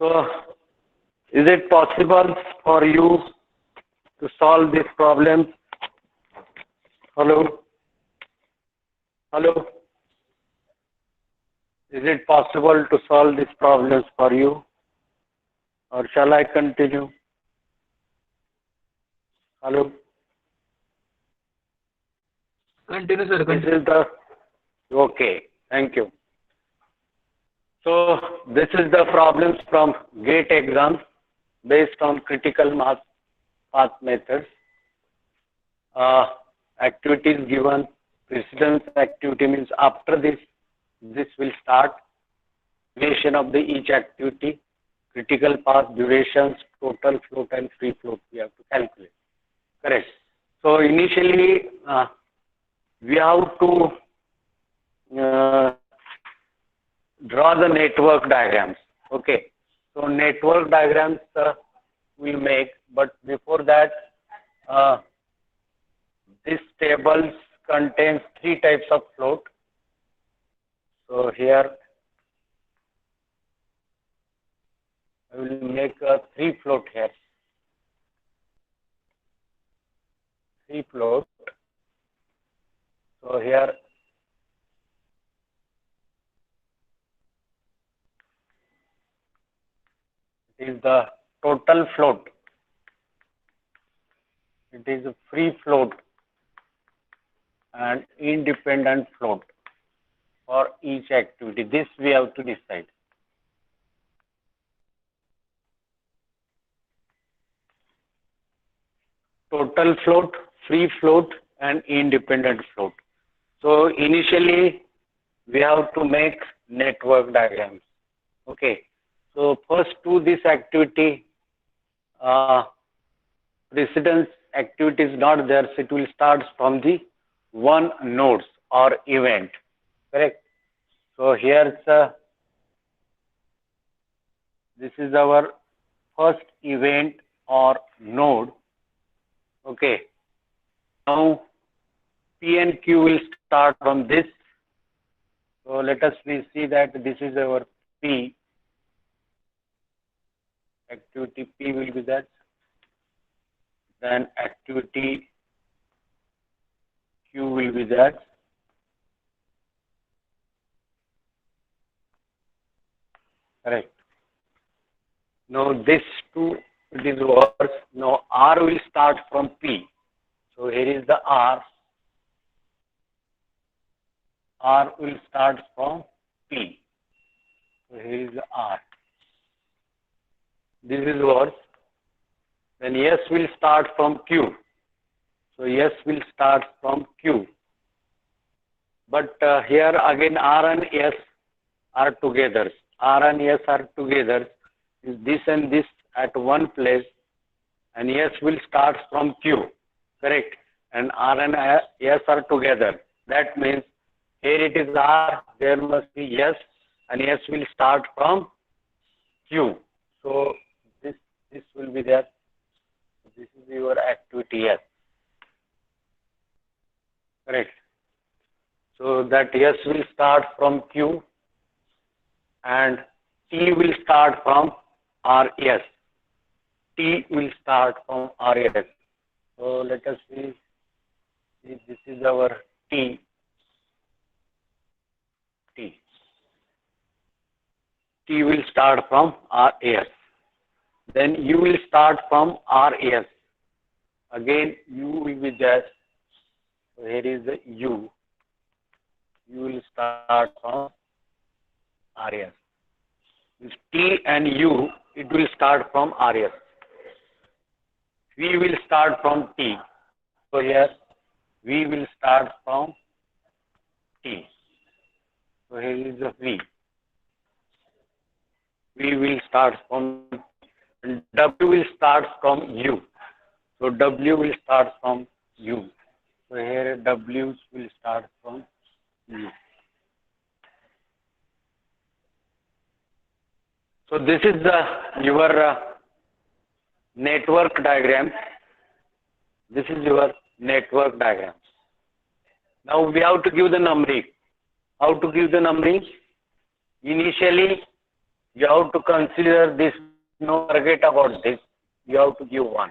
So, is it possible for you to solve this problem? Hello? Hello? Is it possible to solve these problems for you? Or shall I continue? Hello? Continue, sir. This Continue. is the, okay, thank you. So, this is the problems from GATE exams based on critical mass path methods. Activities given, precedence activity means after this will start, duration of the each activity, critical path durations, total float and free float we have to calculate. Correct. So initially we have to draw the network diagrams. Okay. So network diagrams we'll make, but before that this table contains 3 types of float. So here I will make a 3 float here. 3 float. So here is the total float. It is a free float and independent float for each activity. This we have to decide. Total float, free float and independent float. So initially we have to make network diagrams. Okay. So first to this activity, precedence activity is not there, so it will start from the one nodes or event. Correct. So here's this is our first event or node. Okay. Now P and Q will start from this. So let us see that this is our P. Activity P will be that. Then activity Q will be that. Correct. Now this two, it is worse. Now R will start from P. So here is the R. R will start from P. So here is the R. This is worse. Then S will start from Q. So S will start from Q. But here again R and S are together. R and S are together. This and this at one place, and S will start from Q. Correct. And R and S are together. That means here it is R, there must be S, and S will start from Q. So this will be there. This is your activity S. Correct. So that S will start from Q and T will start from RS. T will start from RS. So let us see. This is our T. T will start from RS. Then U will start from RS. Again, U will be there. So here is the U. U will start from RS. This T and U, it will start from RS. V will start from T. So here, V will start from T. So here is the V. V will start from, W will start from U. So W will start from U. So here W will start from U. So this is your network diagram. This is your network diagram. Now we have to give the numbering. How to give the numbering? Initially, you have to consider this, no, forget about this, you have to give 1.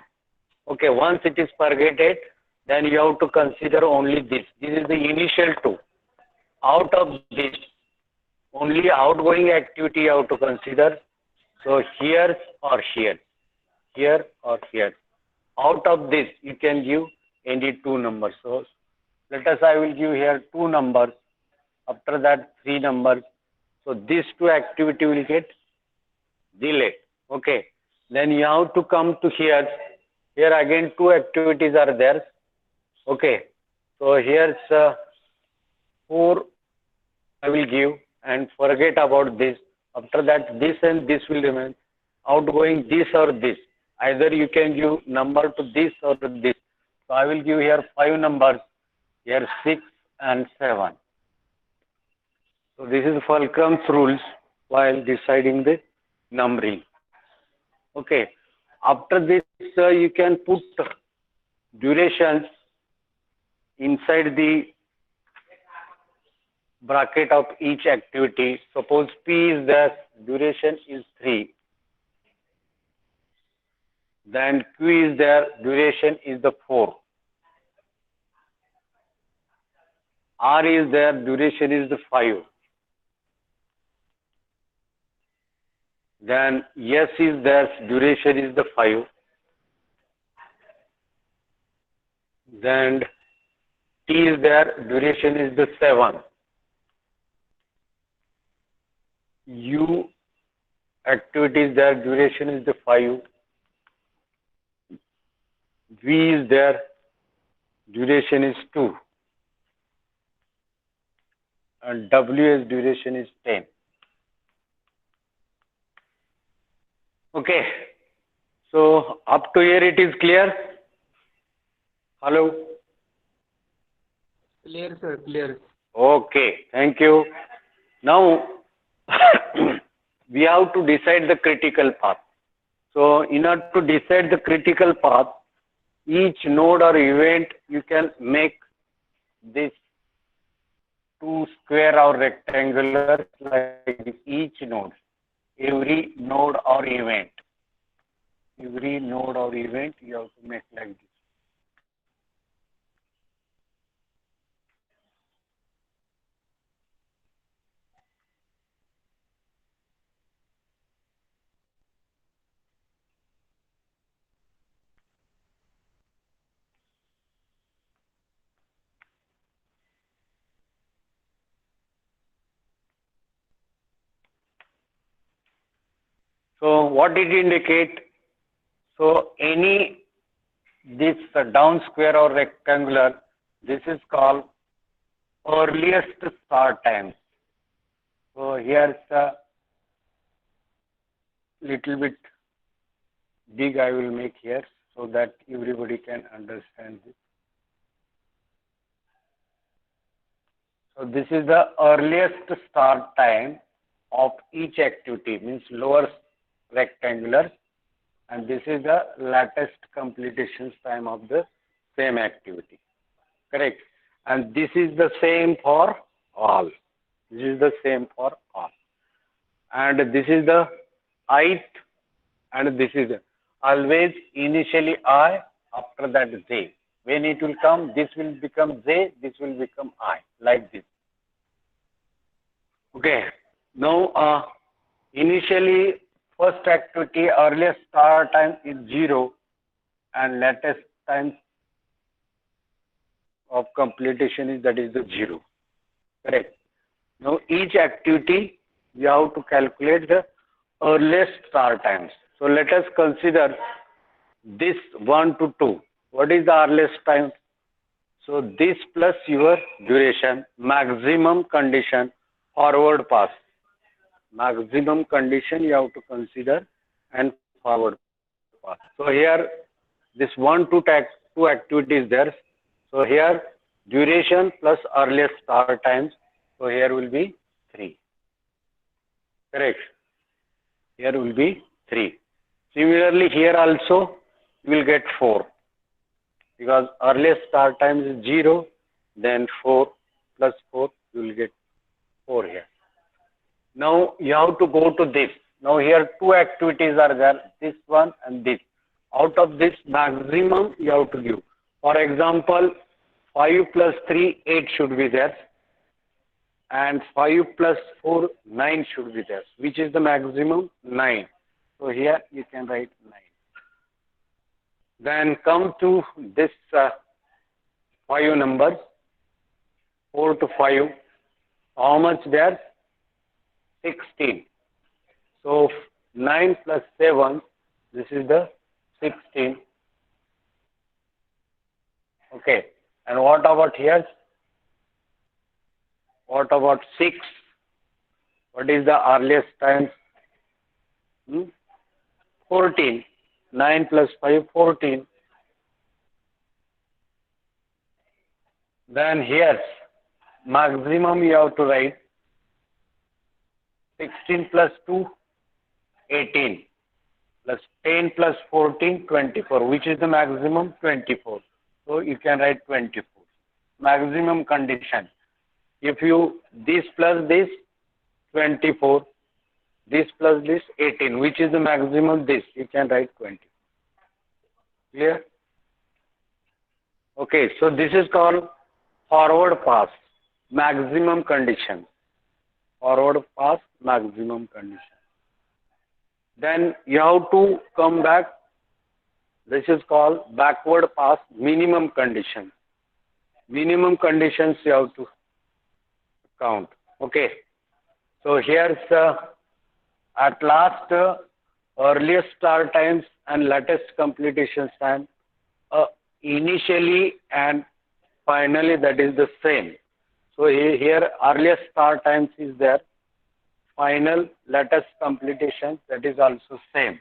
Okay, once it is purgated, then you have to consider only this. This is the initial 2. Out of this, only outgoing activity you have to consider. So here or here, here or here. Out of this, you can give any 2 numbers. So let us, I will give here 2 numbers. After that, 3 numbers. So these 2 activity will get delayed. Okay. Then you have to come to here. Here again 2 activities are there. Okay. So here's 4 I will give and forget about this. After that, this and this will remain. Outgoing this or this. Either you can give number to this or to this. So I will give here 5 numbers. Here 6 and 7. So this is Fulcrum's rules while deciding the numbering. Okay. After this, you can put durations inside the bracket of each activity. Suppose P is there, duration is 3. Then Q is there, duration is the 4. R is there, duration is the 5. Then S is there, duration is the 5. Then T is there, duration is the 7. U activities there, duration is the 5. V is there, duration is 2. And W's duration is 10. Okay. So up to here it is clear? Hello? Clear, sir. Clear. Okay. Thank you. Now we have to decide the critical path. So in order to decide the critical path, each node or event you can make this 2 square or rectangular like each node. Every node or event. Every node or event you have to make like this. So what did it indicate? So any this down square or rectangular, this is called earliest start time. So here's a little bit big I will make here so that everybody can understand this. So this is the earliest start time of each activity, means lower rectangular, and this is the latest completion time of the same activity. Correct? And this is the same for all. This is the same for all. And this is the ith, and this is always initially I, after that j. When it will come, this will become j, this will become I, like this. Okay. Now, initially, first activity, earliest start time is 0 and latest time of completion is, that is the 0. Correct. Now, each activity, you have to calculate the earliest start times. So, let us consider this 1 to 2. What is the earliest time? So, this plus your duration, maximum condition, forward pass. Maximum condition you have to consider and forward pass. So, here this 1 to 2 activities there. So, here duration plus earliest start times. So, here will be 3. Correct. Here will be 3. Similarly, here also you will get 4 because earliest start time is 0, then 4 plus 4 you will get 4 here. Now you have to go to this. Now here two activities are there, this one and this. Out of this maximum you have to give. For example, 5 plus 3, 8 should be there. And 5 plus 4, 9 should be there. Which is the maximum? 9. So here you can write 9. Then come to this 5 numbers, 4 to 5. How much there? 16. So 9 plus 7, this is the 16. Okay. And what about here? What about 6? What is the earliest time? 14. 9 plus 5, 14. Then here, maximum you have to write 16 plus 2, 18. Plus 10 plus 14, 24. Which is the maximum? 24. So you can write 24. Maximum condition. If you, this plus this, 24. This plus this, 18. Which is the maximum? This. You can write 20. Clear? Okay. So this is called forward pass. Maximum condition. Forward pass, maximum condition. Then you have to come back. This is called backward pass, minimum condition. Minimum conditions you have to count. Okay. So here's at last earliest start times and latest completion time. Initially and finally that is the same. So here earliest start times is there. Final latest completion, that is also same.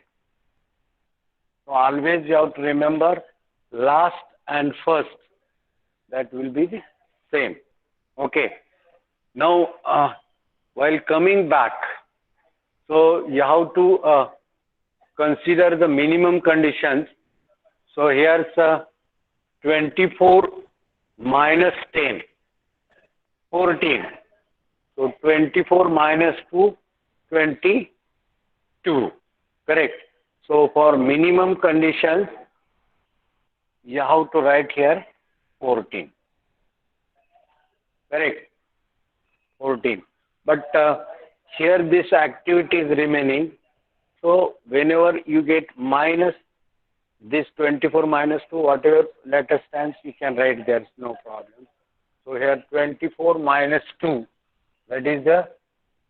So always you have to remember last and first, that will be the same. Okay. Now while coming back, so you have to consider the minimum conditions. So here's 24 minus 10, 14. So 24 minus 2, 22. Correct. So for minimum conditions, you have to write here 14. Correct. 14. But here this activity is remaining. So whenever you get minus this 24 minus 2, whatever latest times you can write, there's no problem. So here 24 minus 2. That is the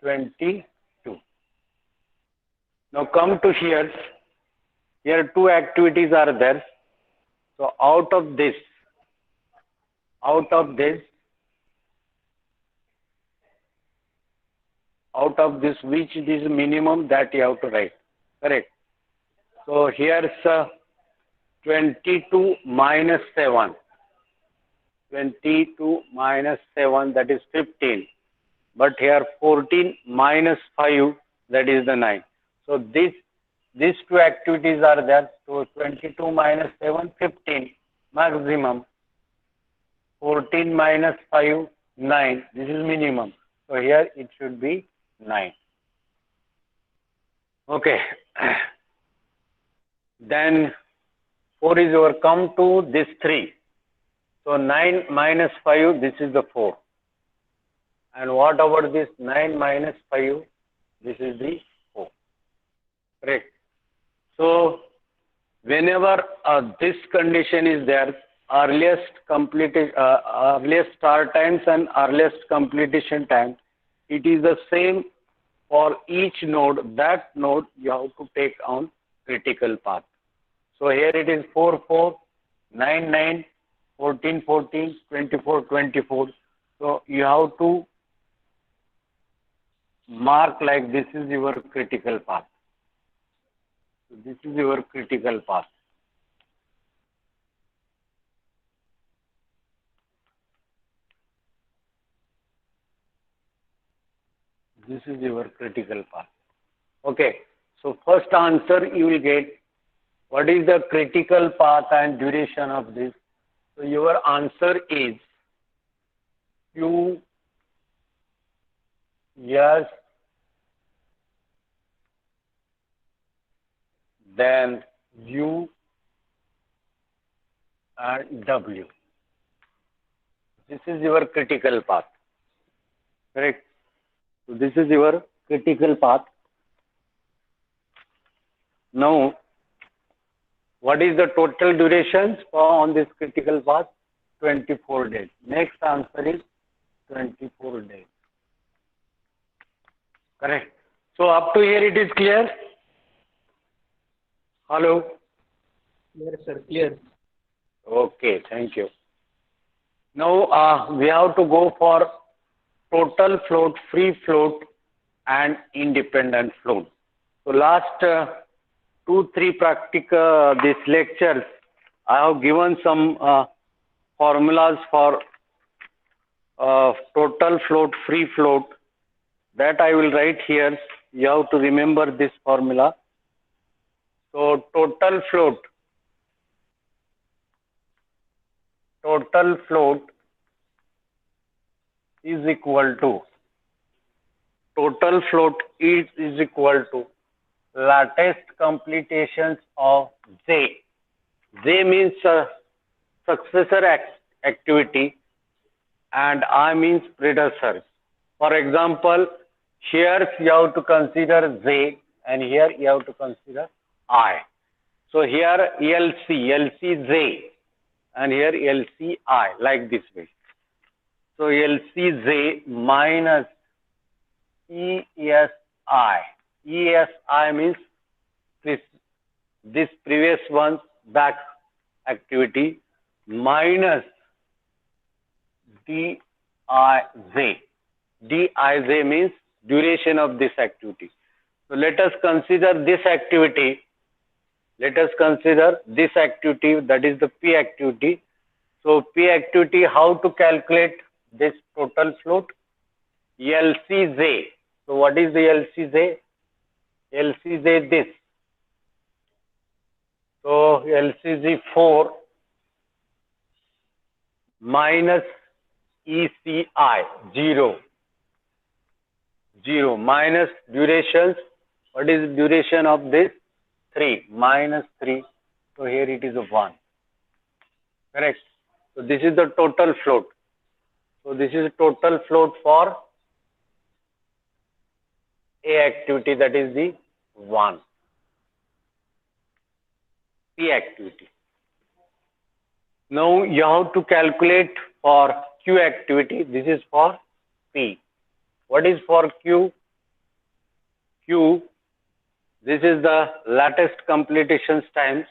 22. Now come to here. Here two activities are there. So out of this, which is minimum, that you have to write. Correct. So here's 22 minus 7. 22 minus 7, that is 15. But here 14 minus 5, that is the 9. So these two activities are there. So 22 minus 7, 15 maximum. 14 minus 5, 9. This is minimum. So here it should be 9. Okay. Then 4 is over. Come to this 3. So 9 minus 5, this is the 4. And what about this 9 minus 5? This is the 4. Correct. So whenever this condition is there, earliest start times and earliest completion time, it is the same for each node. That node you have to take on critical path. So here it is 4, 4, 9, 9, 14, 14, 24, 24. So you have to mark like this is your critical path. So this is your critical path. This is your critical path. Okay. So first answer you will get, what is the critical path and duration of this? So your answer is Q, yes, then U and W. This is your critical path. Correct? So this is your critical path. Now, what is the total duration on this critical path? 24 days. Next answer is 24 days. Correct. So up to here it is clear? Hello? Clear, sir. Clear. Okay, thank you. Now we have to go for total float, free float and independent float. So last 2-3 practical these lectures, I have given some formulas for total float, free float. That I will write here. You have to remember this formula. So total float is equal to latest completions of J. J means successor activity and I means predecessor. For example, here you have to consider J and here you have to consider I. So here LCJ and here LCI, like this way. So LCJ minus ESI. ESI means this previous one's back activity minus DIJ. DIJ means duration of this activity. So let us consider this activity. That is the P activity. So P activity, how to calculate this total float? LCJ. So what is the LCJ? LCJ this. So LCJ 4 minus ECI 0 minus durations. What is the duration of this? 3 minus 3. So here it is a 1. Correct. So this is the total float. So this is total float for A activity, that is the 1. P activity. Now you have to calculate for Q activity. This is for P. What is for Q? Q, this is the latest completions times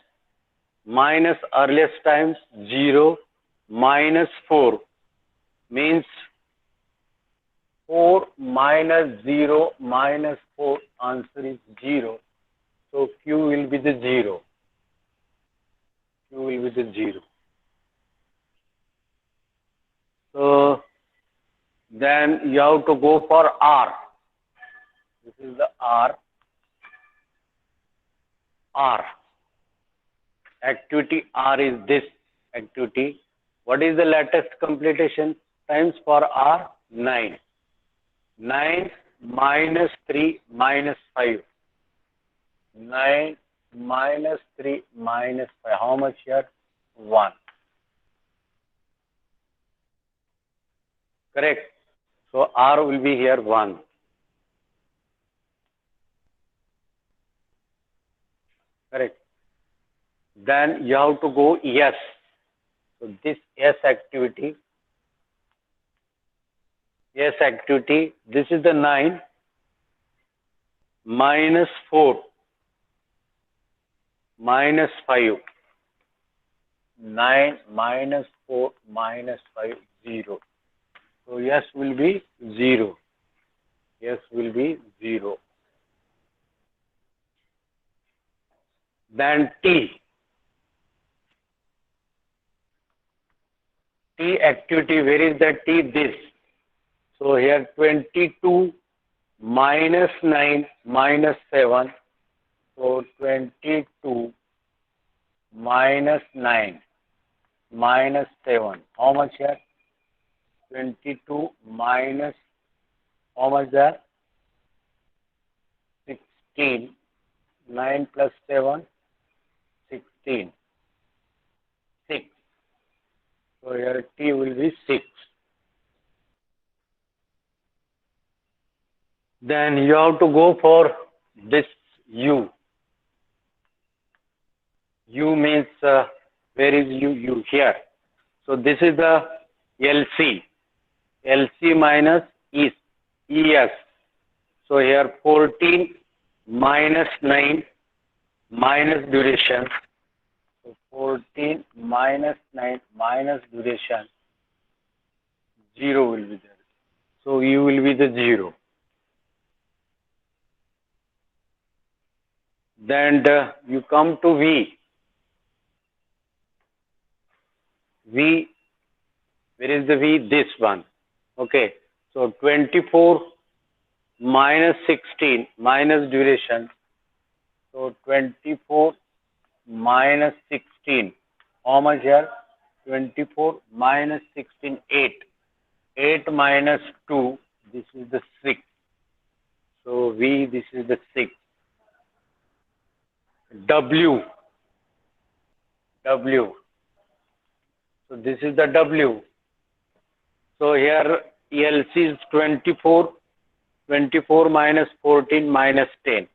minus earliest times 0 minus 4 means 4 minus 0 minus 4, answer is 0. So Q will be the 0. So then you have to go for R. This is the R. Activity R is this activity. What is the latest completion times for R? 9. 9 minus 3 minus 5. 9 minus 3 minus 5. How much here? 1. Correct. So R will be here 1. Correct. Then you have to go S. So this S activity, this is the 9 minus 4 minus 5. 9 minus 4 minus 5, 0. So S will be 0. Then T activity, where is the T? This. So here 22 minus 9 minus 7. So 22 minus 9 minus 7. How much here? 22 minus, how much there? 16. 9 plus 7, 16, 6. So here T will be 6. Then you have to go for this U. U means where is U? U here. So this is the LC. LC minus ES. So here 14 minus 9 minus duration. So 14 minus 9 minus duration. 0 will be there. So U will be the 0. Then you come to V. V, where is the V? This one. Okay. So 24 minus 16 minus duration. So 24 minus 16. How much here? 24 minus 16, 8. 8 minus 2, this is the 6. So V, this is the 6. W. So this is the W. So here LC is 24. 24 minus 14 minus 10.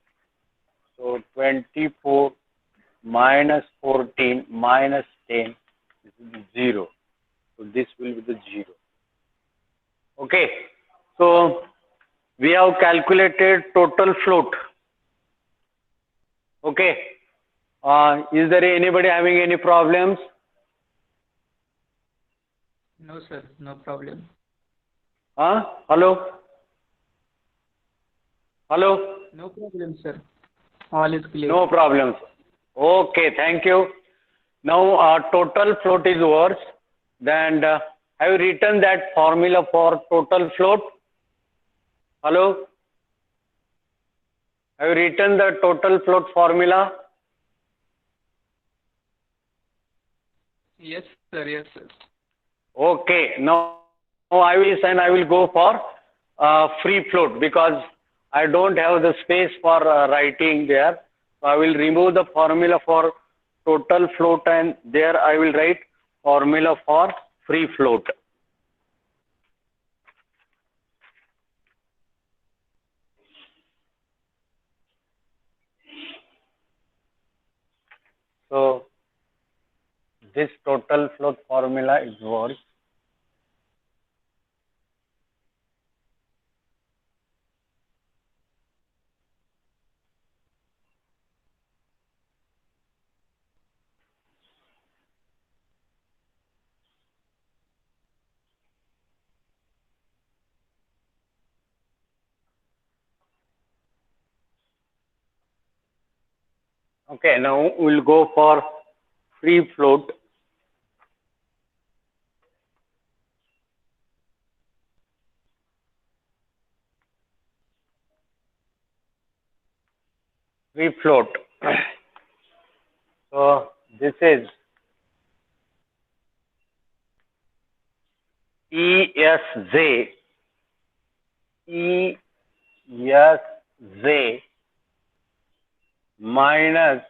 So 24 minus 14 minus 10, this is 0. So this will be the 0. Okay. So we have calculated total float. Okay. Is there anybody having any problems? No, sir. No problem. Hello? Hello? No problem, sir. All is clear. No problems. Okay, thank you. Now total float is worse. Then have you written that formula for total float? Hello? Have you written the total float formula? Yes, sir. Yes, sir. Okay. Now I will go for free float because I don't have the space for writing there. So I will remove the formula for total float and there I will write formula for free float. So this total float formula is what? Okay, now we'll go for free float. Free float. So this is ESZ minus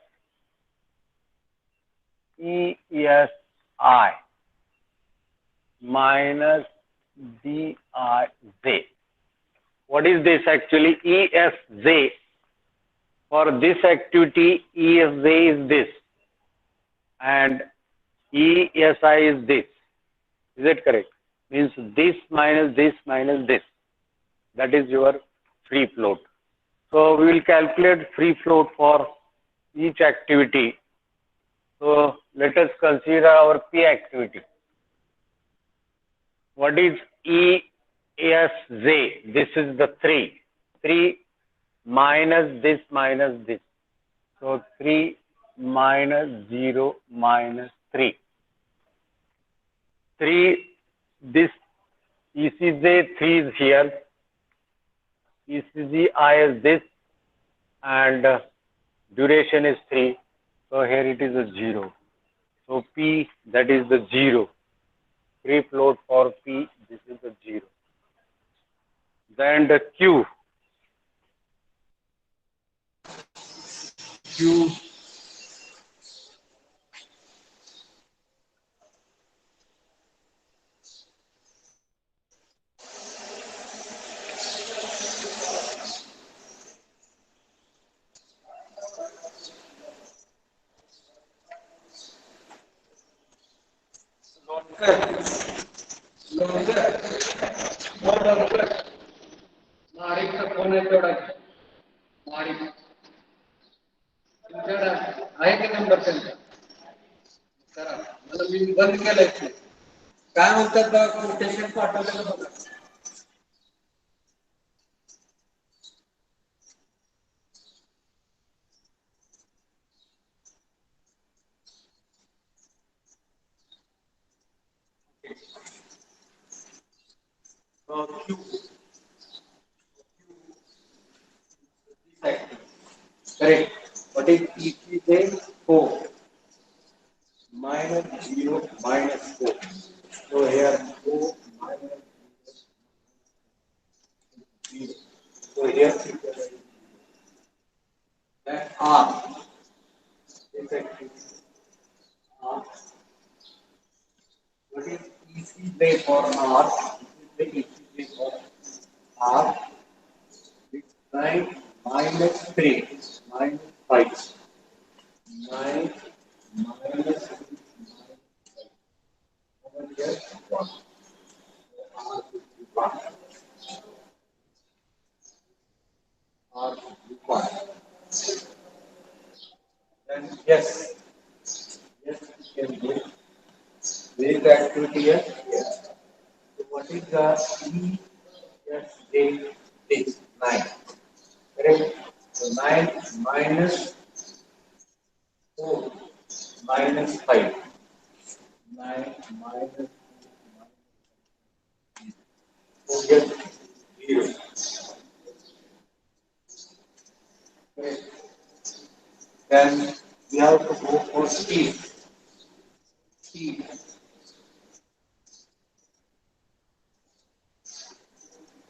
ESI minus DIZ. What is this actually? ESZ. For this activity, ESZ is this and ESI is this. Is it correct? Means this minus this minus this. That is your free float. So we will calculate free float for each activity. So let us consider our P activity. What is ESZ? This is the 3. 3 minus this minus this. So 3 minus 0 minus 3. 3, this ECZ 3 is here. ECGI is this and duration is 3. So here it is a 0. So P, that is the 0. Free float for P, this is the 0. Then the Q. Q मारीकचा फोन आहे तेवढा मारीक तुमच्याकडे आहे का number त्यांचा करा मला मी बंद केलाय ते. काय म्हणतात बघा कोटेशन पाठवलेलं बघा Q correct. What is EP then 4 minus 0 minus 4. So here 4 minus 0. So here then R is actually R. What is EC day for R? EC day for R is 9 minus 3 minus 5. 9 minus 3 over here 1. R is 1. R is 1. Then yes, yes, we can do this activity here. Yes. So what is the E? Yes, is 9. Correct? So 9 minus 4 minus 5. 9 minus 4 yes, 0. Correct. Then we have to go for T. T.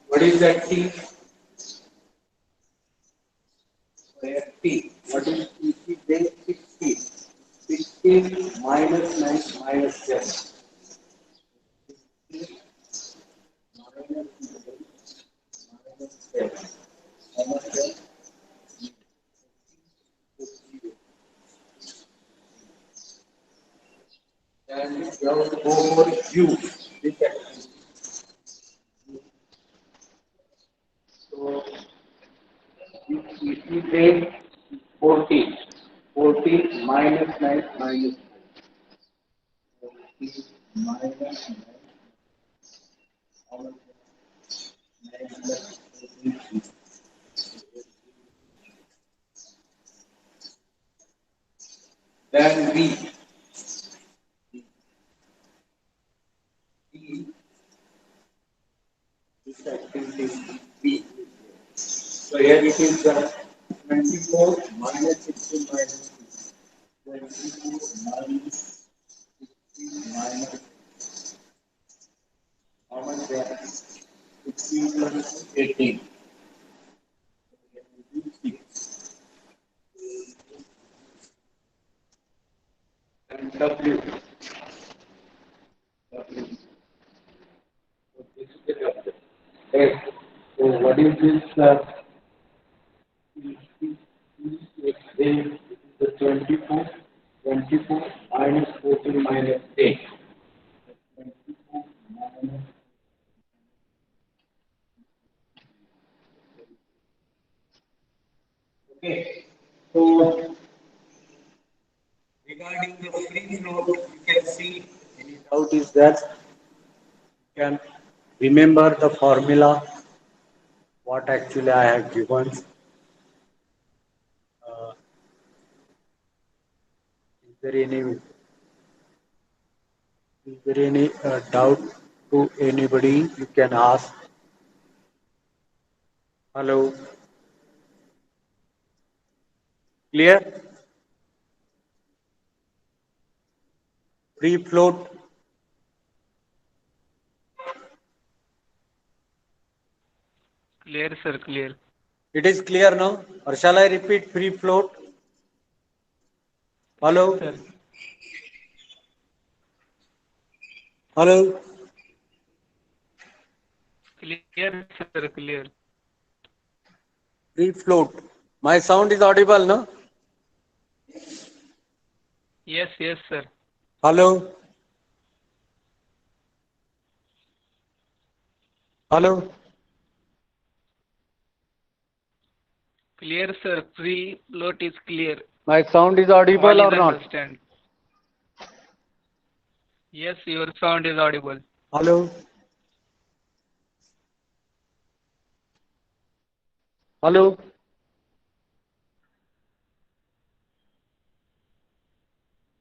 What is that T? Where T? What is T? Then 16. 16 minus 9 minus 7. Minus 7. How much then? And we have to go for U. This activity. So if we take 40, 40 minus 9 minus 40 minus 9, how much? 9 plus 14. Then B. B. This activity is B. So here it is 24 minus 16 minus 2. 24 minus 16 minus how much there? 16 plus 18. And W. W. So this is the W. Okay. So what is this? This is the 24. 24 minus 14 minus 8. 24 minus. Okay. So regarding the free float, you can see any doubt is that you can remember the formula what actually I have given. Is there any doubt to anybody? You can ask. Hello. Clear? Free float. Clear, sir, clear. It is clear now? Or shall I repeat free float? Hello? Sir, Hello? clear, sir, clear. Free float. My sound is audible, no? Yes, yes, sir. Hello? Hello. Clear, sir. Free float is clear. My sound is audible All or is not? understand. Yes, your sound is audible. Hello. Hello.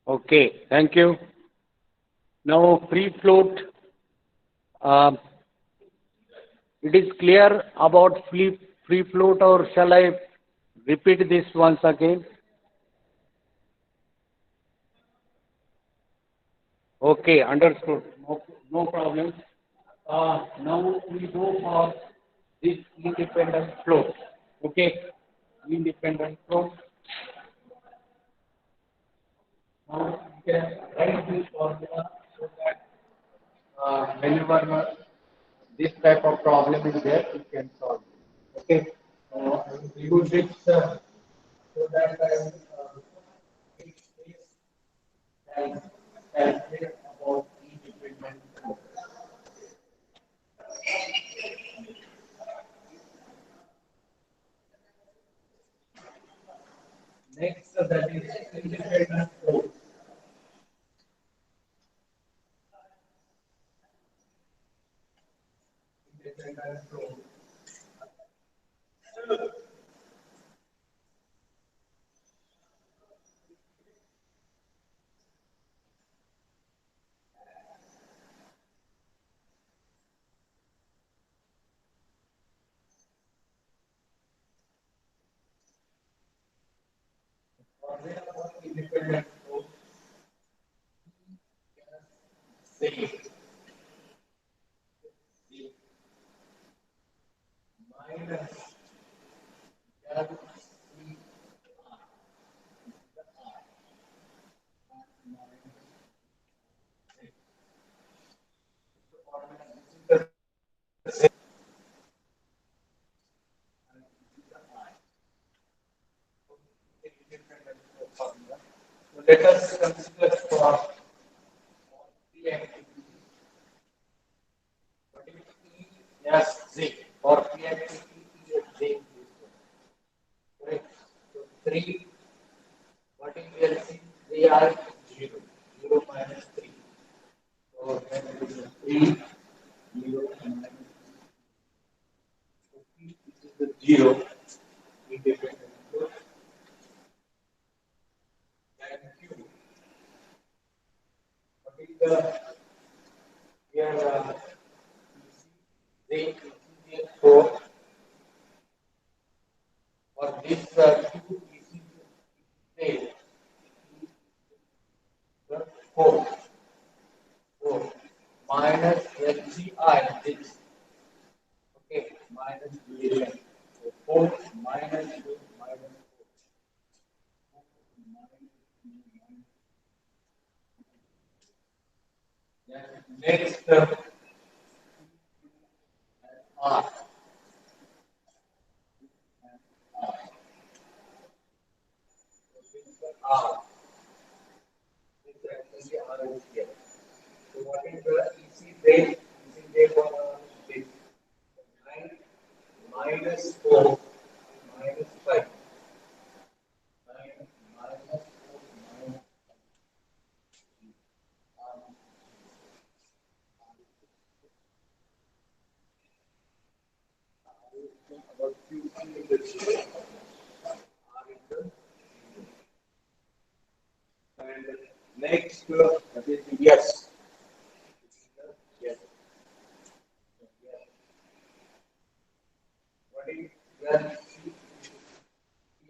Okay. Thank you. Now free float. Uh, it is clear about free float, or shall I repeat this once again? Okay, understood. No problem. Now we go for this independent float. Okay, independent float. Now you can write this formula so that whenever this type of problem is there, you can solve it. Okay, I will use it so that I will and calculate about independent float. Next, that is independent float. Independent float. Independent float. Say minus so let us consider for the activity. What is ESZ or the activity ESZ? Correct. So 3, what is LC? They are 0. 0 minus 3. So then it is 3, 0 minus 3. This is the 0 independent float. And Q. What is the here they 4 or this Q is say the 4 minus LCI this okay minus division. So 4 minus 2 minus 4. Then next R. R. This actually R is here. So what is the EC base? EC base for this 9 minus 4 minus 5. 9 minus 4 minus about QC in the zero. R in the and next that is yes. Yes. What is the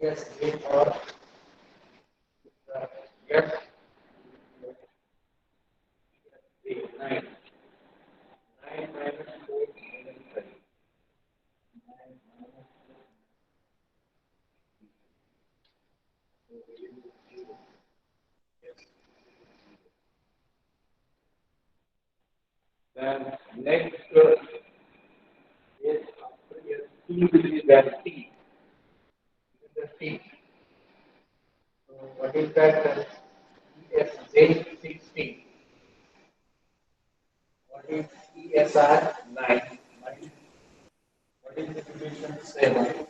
yes or yes 9 9 minus 4 minus 5. Then next is after yes T will be then T. This is the T. So what is that? ESJ 16. What is ESR 9? What is the condition 7?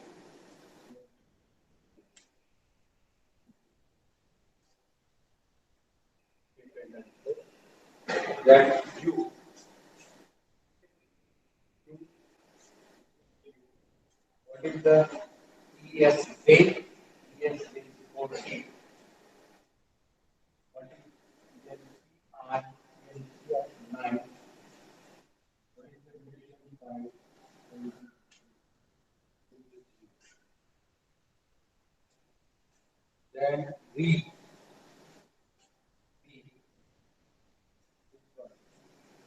Then U. What is the ES date? ES date is 14. What is NCR? NCR 9. What is the condition 5? Then read.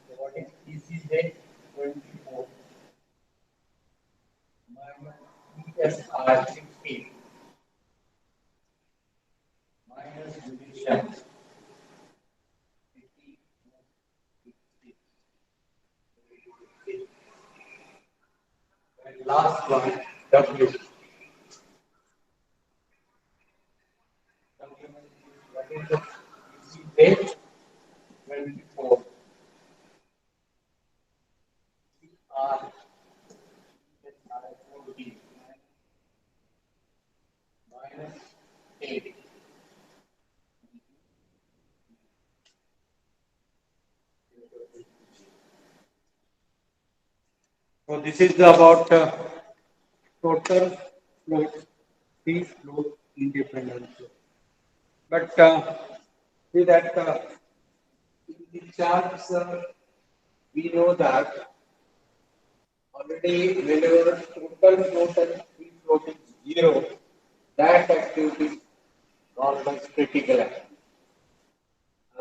So what is EC date? 24 minus ESR 16 minus division 50. And last one, W. What is the EC date? 24 R ESR 14 minus 8. So this is about total float, free float, independent float. But see that in the charts, we know that already whenever total float and free float is 0, that activity is called as critical activity.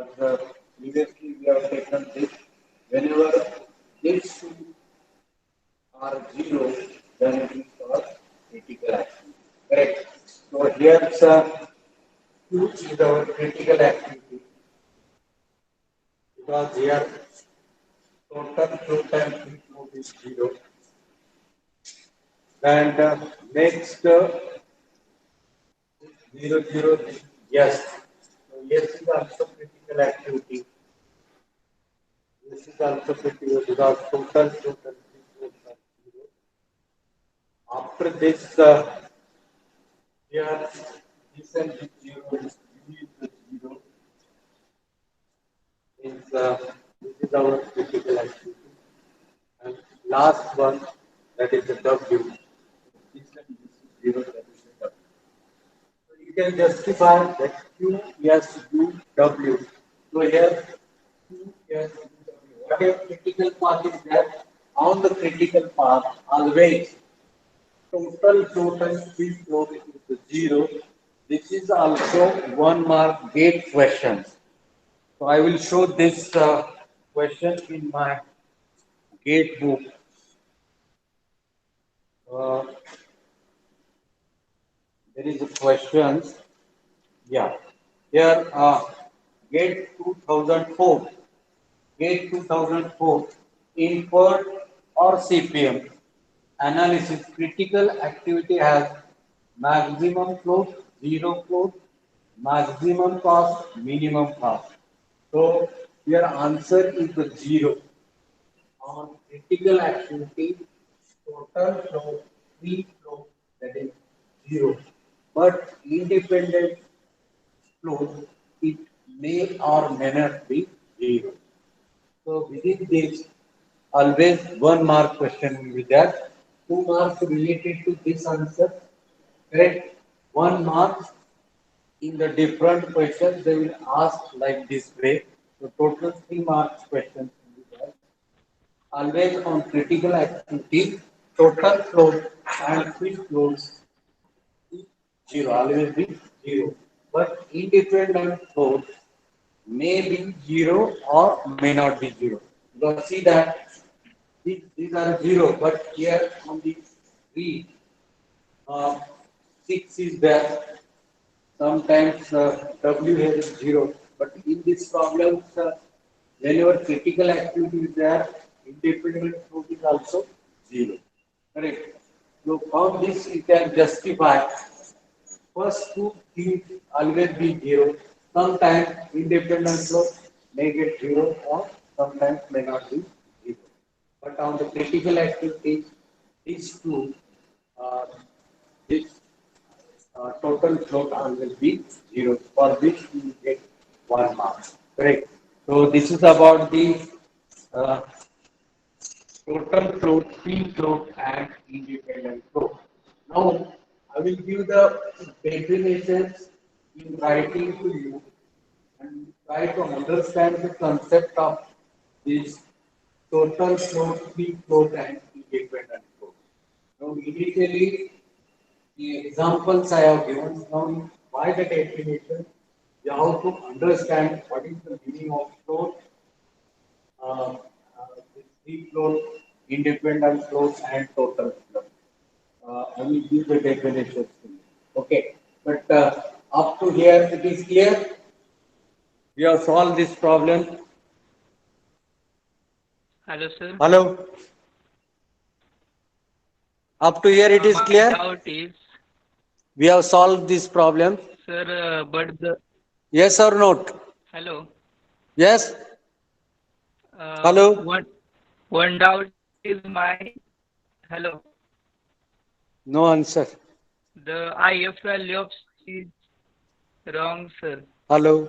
As previously we have taken this, whenever these two are 0, then it is called critical activity. Correct. So here Q is our critical activity because here total float and free float is 0. And next 0, yes. So yes is also critical activity. This is also critical because total float and free float are 0. After this, here this and this 0 is the 0. Means this is our critical activity. And last one, that is the W. This and this is 0, that is the W. So you can justify that Q, S, U, W. So here Q, S, U, W. Whatever critical path is there, on the critical path, always total free float is 0. This is also 1 mark gate questions. So I will show this question in my gate book. Uh, there is a question. Yeah. Here, gate 2004. Gate 2004. Input or CPM analysis. Critical activity has maximum float, zero float, maximum cost, minimum cost. So your answer is the 0. On critical activity, total flow, free flow, that is 0. But independent flow, it may or may not be 0. So within this, always 1 mark question will be there. 2 marks related to this answer. Correct? 1 mark in the different questions they will ask like this way. So total 3 marks questions will be there. Always on critical activity, total float and free floats 0, always be 0. But independent float may be 0 or may not be 0. Because see that these are 0, but here on the read, 6 is there. Sometimes W here is 0. But in this problem, whenever critical activity is there, independent float is also 0. Correct. So from this you can justify first two things always be 0. Sometimes independent float may get 0 or sometimes may not be 0. But on the critical activity, these two, uh, this total float will be 0, for which you get 1 mark. Correct. So this is about the uh, total float, free float, and independent float. Now, I will give the definitions in writing to you and try to understand the concept of this total float, free float, and independent float. Now, initially, the examples I have given now by the definition, you have to understand what is the meaning of float, uh, the free float, independent float, and total float. I will give the definitions to you. Okay, but up to here it is clear. We have solved this problem. Hello, sir. Hello. Up to here it is My clear. doubt is, We have solved this problem. sir, but the Yes or not? hello. Yes. Uh, Hello. one one doubt is my hello. No answer. The IF value of C is wrong, sir. Hello.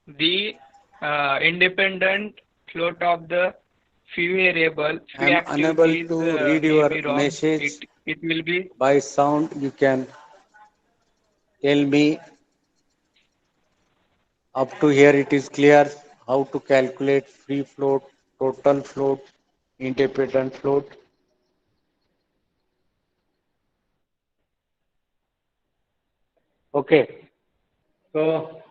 The independent float of the fee variable, I fee am unable activities to read may your be wrong. message It will be by sound. You can tell me up to here it is clear how to calculate free float, total float, independent float. Okay. So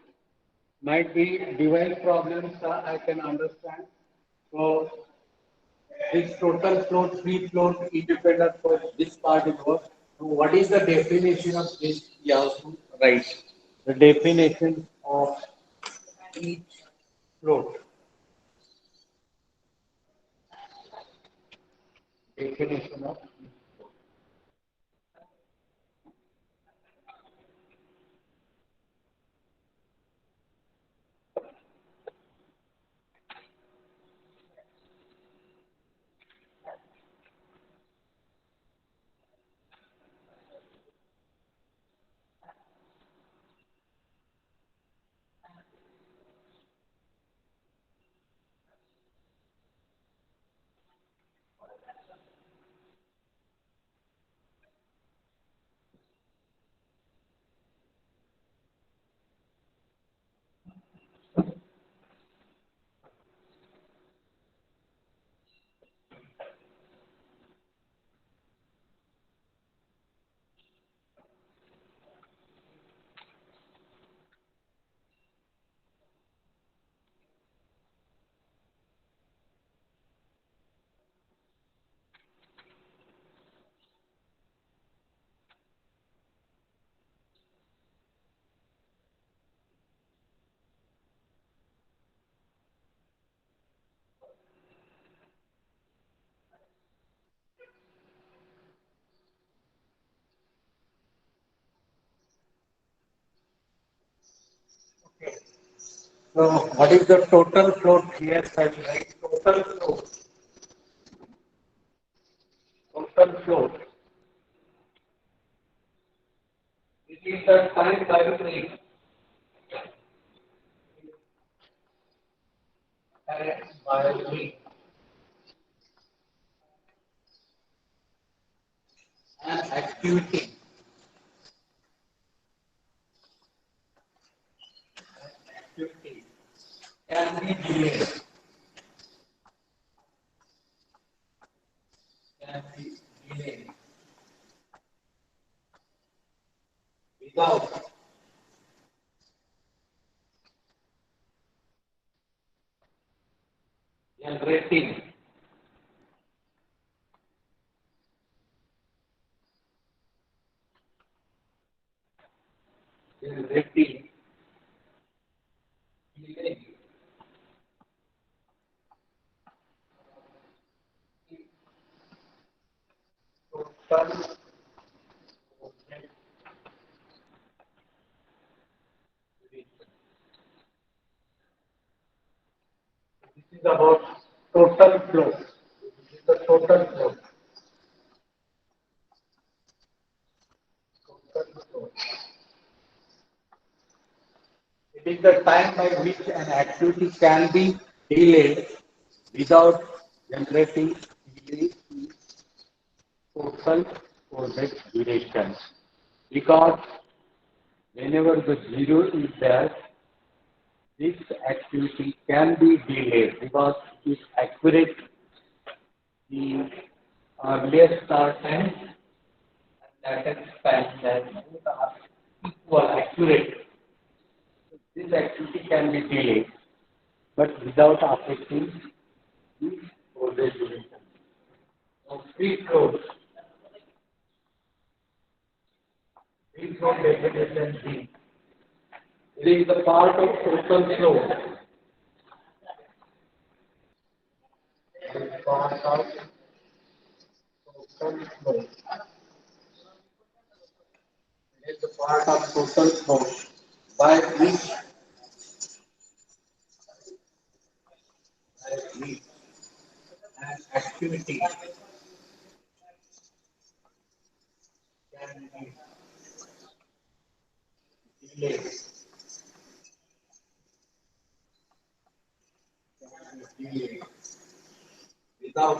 might be device problems I can understand. So this total float, free float, independent float, this part is what. So what is the definition of this? You have to write the definition of each float. Definition of so what is the total float here? I will write total float. Total float. It is the time by frame and by frame and activity. Activity can be delayed. Can be delayed without generating generating delay. Total is about total flow. This is the total flow. Total flow. It is the time by which an activity can be delayed without generating delay in total project duration. Because whenever the zero is there, this activity can be delayed because it is accurate the earlier start time and latest time that both are equal accurate. This activity can be delayed, but without affecting the project duration. So free flow definition B. It is the part of total flow. It is part of total flow. It is the part of total flow by which an activity can be delayed, delayed without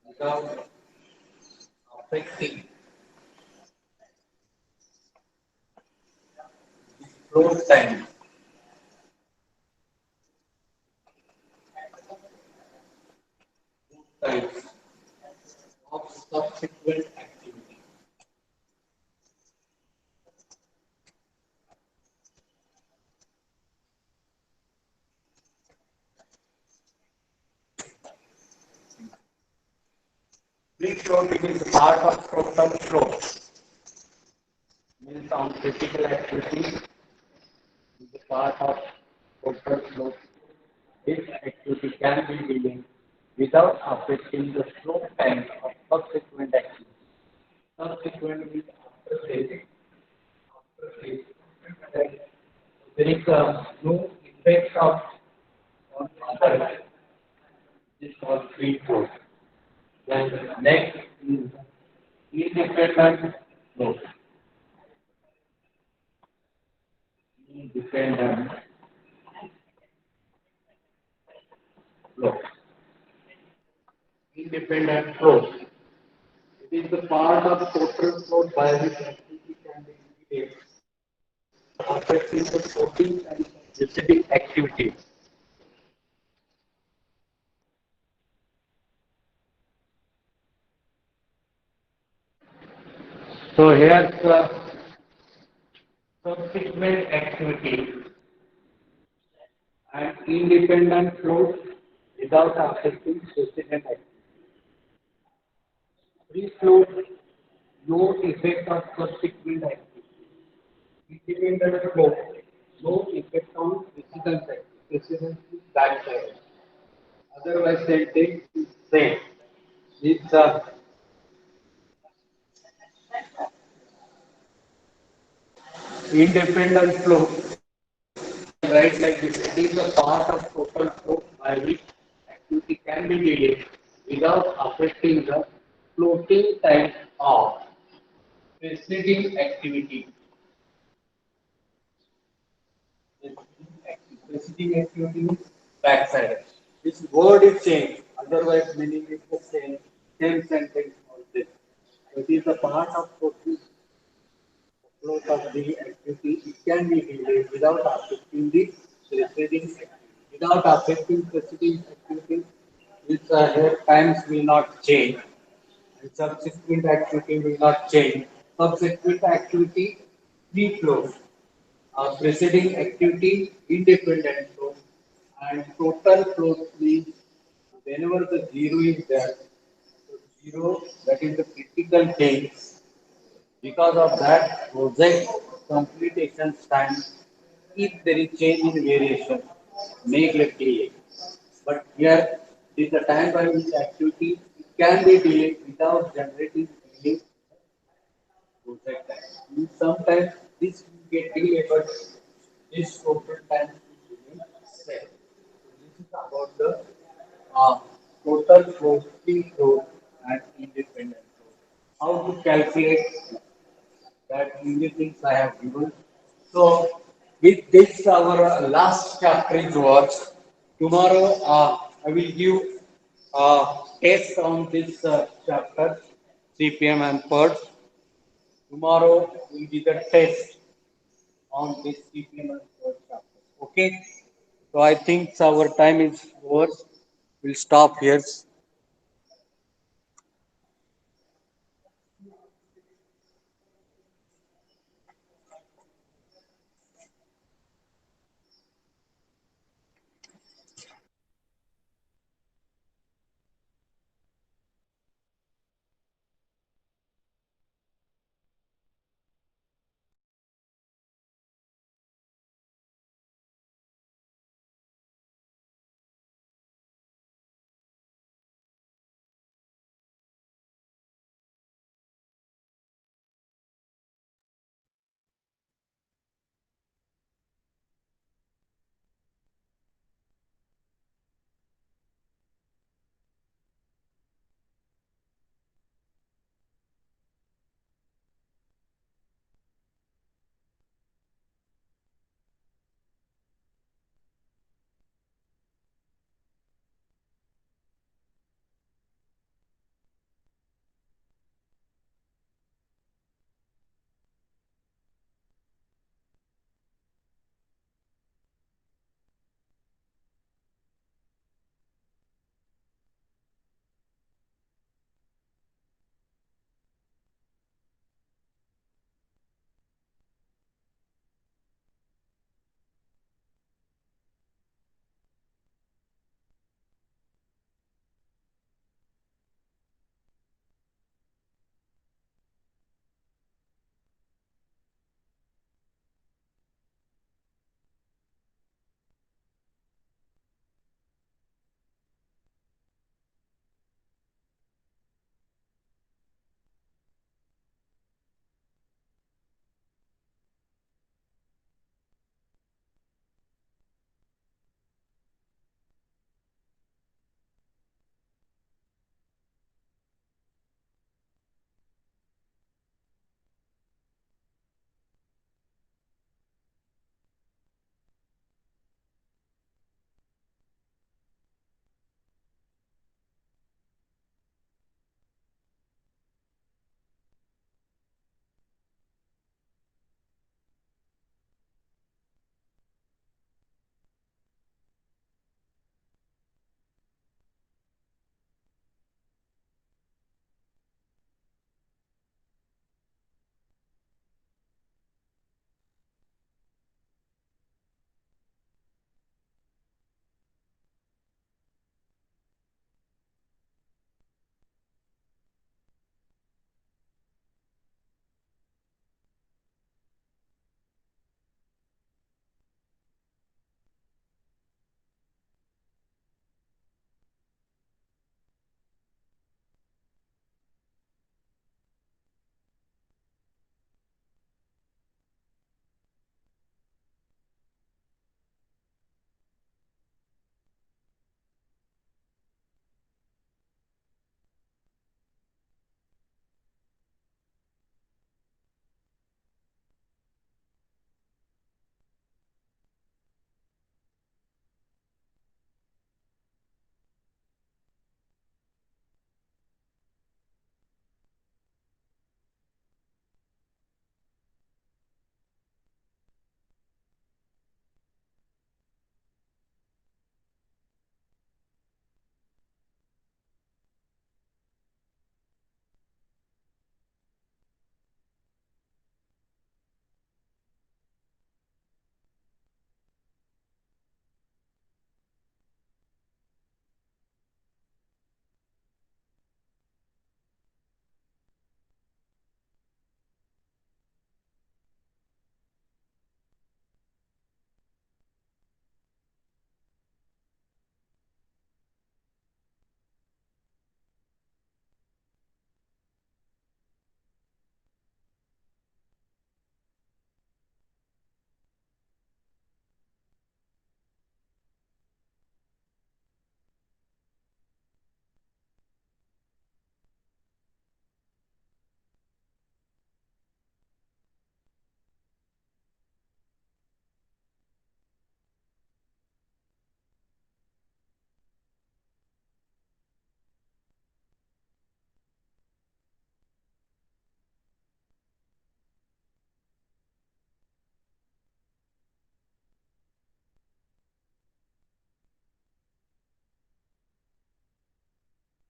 without affecting flow time. Types of subsequent activity. Free flow is part of total flow. Means on critical activity is a part of total flow. This activity can be delayed without affecting the flow time of subsequent activity. Subsequent means after this, there is no effect of on other. This is called free flow. Then next is independent flow. Independent flow. Independent flow. It is the part of total flow by which activity can be delayed, affecting the floating and receiving activity. So here's the subsequent activity and independent flow without affecting precedent activity. Free flow, no effect of subsequent activity. Independent flow, no effect on precedent activity. Precedent is backside. Otherwise, sentence is same. It's a independent flow. Right like this. It is a part of total flow by which activity can be delayed without affecting the floating time of preceding activity. Preceding activity means backside. This word is changed, otherwise meaning is the same sentence always. It is a part of total flow of the activity. It can be delayed without affecting the preceding activity. Without affecting preceding activity, which here times will not change and subsequent activity will not change. Subsequent activity free flow, preceding activity independent flow, and total flow means whenever the zero is there, so zero that is the critical change. Because of that, project completion time, if there is change in variation, may get delayed. But here is the time by which activity can be delayed without generating delay project time. Sometimes this will get delayed, but this total time will remain same. This is about the total floating load and independent load. How to calculate that many things I have given. So with this our last chapter is what tomorrow I will give test on this chapter CPM and PERT. Tomorrow will be the test on this CPM and PERT chapter. Okay. So I think our time is over. We'll stop here.